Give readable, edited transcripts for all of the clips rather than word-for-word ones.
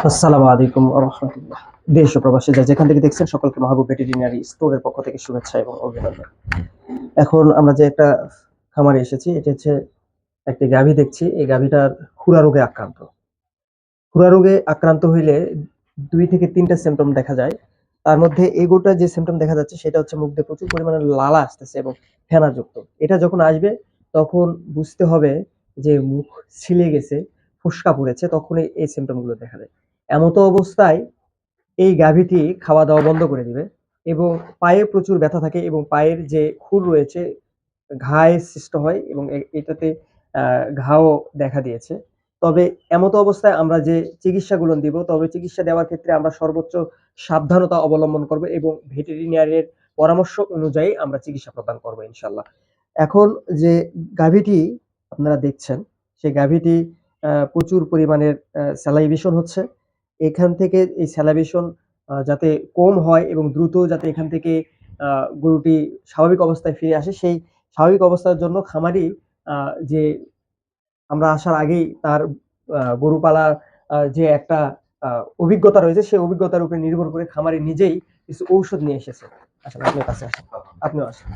আসসালামু আলাইকুম ওয়া রাহমাতুল্লাহ। দেশ ও প্রবাসী যারা যেখান থেকে দেখছেন সকলকে মাহবুব ভেটেরিনারি স্টোরের পক্ষ থেকে শুভেচ্ছা এবং অভিনন্দন। এখন আমরা যে একটা খামারে এসেছি, এটা হচ্ছে একটি গাভী দেখছি। এই গাভীটার খুরা রোগে আক্রান্ত। খুরা রোগে আক্রান্ত হইলে ২ থেকে ৩ টা সিম্পটম দেখা যায়। তার মধ্যে এগোটা যে সিম্পটম দেখা যাচ্ছে সেটা হচ্ছে মুখ দিয়ে প্রচুর পরিমাণে লালা আসতেছে এবং ফেনাযুক্ত। এটা যখন আসবে তখন বুঝতে হবে যে মুখ ছিলে গেছে, ফোস্কা পড়েছে, তখনই এই সিম্পটম গুলো দেখা যায়। এমতো অবস্থায় এই গাভীটি খাওয়া-দাওয়া বন্ধ করে দিবে এবং পায়ে প্রচুর ব্যথা থাকে এবং পায়ের যে খুর রয়েছে ঘায়ের সৃষ্ট হয় এবং এটাতে ঘাও দেখা দিয়েছে। তবে এমতো অবস্থায় আমরা যে চিকিৎসাগুলো দিব, তবে চিকিৎসা দেওয়ার ক্ষেত্রে আমরা সর্বোচ্চ সাবধানতা অবলম্বন করব এবং ভেটেরিনারির পরামর্শ অনুযায়ী আমরা চিকিৎসা প্রদান করব ইনশাআল্লাহ। এখন যে গাভীটি আপনারা দেখছেন, সেই গাভীটি প্রচুর পরিমাণের স্যালাইভেশন হচ্ছে। এখান থেকে এই স্যালাইভেশন যাতে কম হয় এবং দ্রুত যাতে এখান থেকে আ গরুটি স্বাভাবিক অবস্থায় ফিরে আসে, সেই স্বাভাবিক অবস্থার জন্য খামারি যে আমরা আসার আগেই তার গরু পালার যে একটা আ অভিজ্ঞতা রয়েছে, সেই অভিজ্ঞতার উপরে নির্ভর করে খামারি নিজেই কিছু ঔষধ নিয়ে এসেছে। আসেন, আপনিও কাছে আসেন। আপনিও আসেন।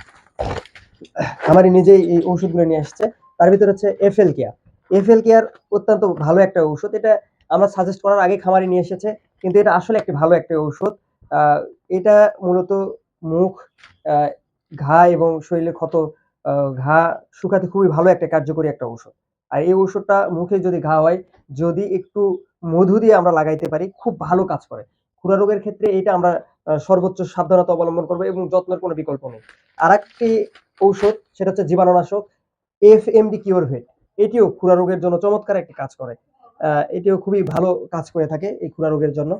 খামারি নিজেই এই ঔষধগুলো নিয়ে আসছে। তার ভিতরে হচ্ছে এফএল কেয়ার। এফএল কেয়ার অত্যন্ত ভালো একটা ঔষধ। এটা আমরা সাজেস্ট করার আগে খামারি নিয়ে এসেছে। কিন্তু এটা আসলে একটি ভালো একটা ঔষধ। আ এটা মূলত মুখ, আ ঘা এবং শরীরে ক্ষত আ ঘা শুকাতে খুবই ভালো একটা কার্যকরী একটা ঔষধ। আর এই ঔষধটা মুখে যদি ঘা হয়, যদি একটু মধু দিয়ে আমরা লাগাইতে পারি, খুব ভালো কাজ করে। খুরা রোগের ক্ষেত্রে এইটা আমরা সর্বোচ্চ সাবধানতা অবলম্বন করব এবং যত্নের কোনো বিকল্প নেই। আরেকটি ঔষধ সেটা হচ্ছে জীবাণুনাশক এফএমডি কিউরভেট। এটিও খুরা রোগের জন্য চমৎকার একটি কাজ করে। এটিও খুবই ভালো কাজ করে থাকে এই খুরা রোগের জন্য।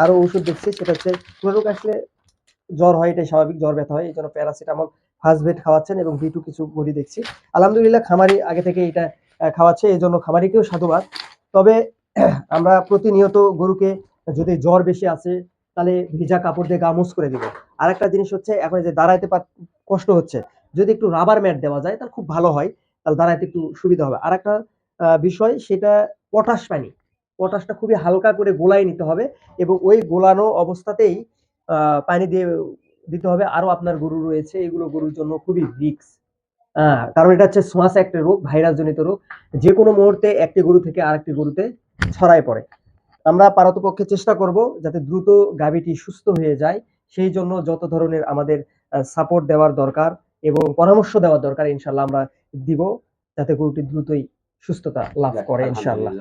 আরো ঔষধ দেখছি সেটা হচ্ছে খুরা রোগ আসলে জ্বর হয়, এটাই স্বাভাবিক, জ্বর ব্যথা হয়। এজন্য প্যারাসিটামল ফার্স্ট বেড খাওয়াচ্ছেন এবং B2 কিছু বড়ি দেখছি। আলহামদুলিল্লাহ খামারি আগে থেকে এটা খাওয়াচ্ছে, এজন্য খামারিকেও সাধুবাদ। তবে আমরা প্রতিনিয়ত গরুকে যদি জ্বর বেশি আসে তাহলে ভিজা কাপড় দিয়ে গা মুছ করে দিব। আরেকটা জিনিস হচ্ছে এখন এই যে দাঁড়াইতে কষ্ট হচ্ছে, যদি একটু রাবার ম্যাট দেওয়া যায় তাহলে খুব ভালো হয়। তাহলে দাঁড়াইতে একটু সুবিধা হবে। আরেকটা বিষয় সেটা পটাশ পানি। পটাশটা খুবই হালকা করে গোলায় নিতে হবে এবং ওই গোলানো অবস্থাতেই আ পানি দিয়ে দিতে হবে। আরো আপনার গরু রয়েছে, এগুলো গরুর জন্য খুবই রিস্ক। আ কারণ এটা হচ্ছে ছোঁয়াচে একটা রোগ, ভাইরাস জনিত রোগ। যেকোনো মুহূর্তে একটি গরু থেকে আরেকটি গরুতে ছড়ায় পড়ে। আমরা পারতপক্ষে চেষ্টা করব যাতে দ্রুত গাভীটি সুস্থ হয়ে যায়। সেই জন্য যত ধরনের আমাদের সাপোর্ট দেওয়ার দরকার এবং পরামর্শ দেওয়ার দরকার ইনশাআল্লাহ আমরা দিব। যাতে গরুটি দ্রুতই সুস্থতা লাভ করে ইনশাআল্লাহ।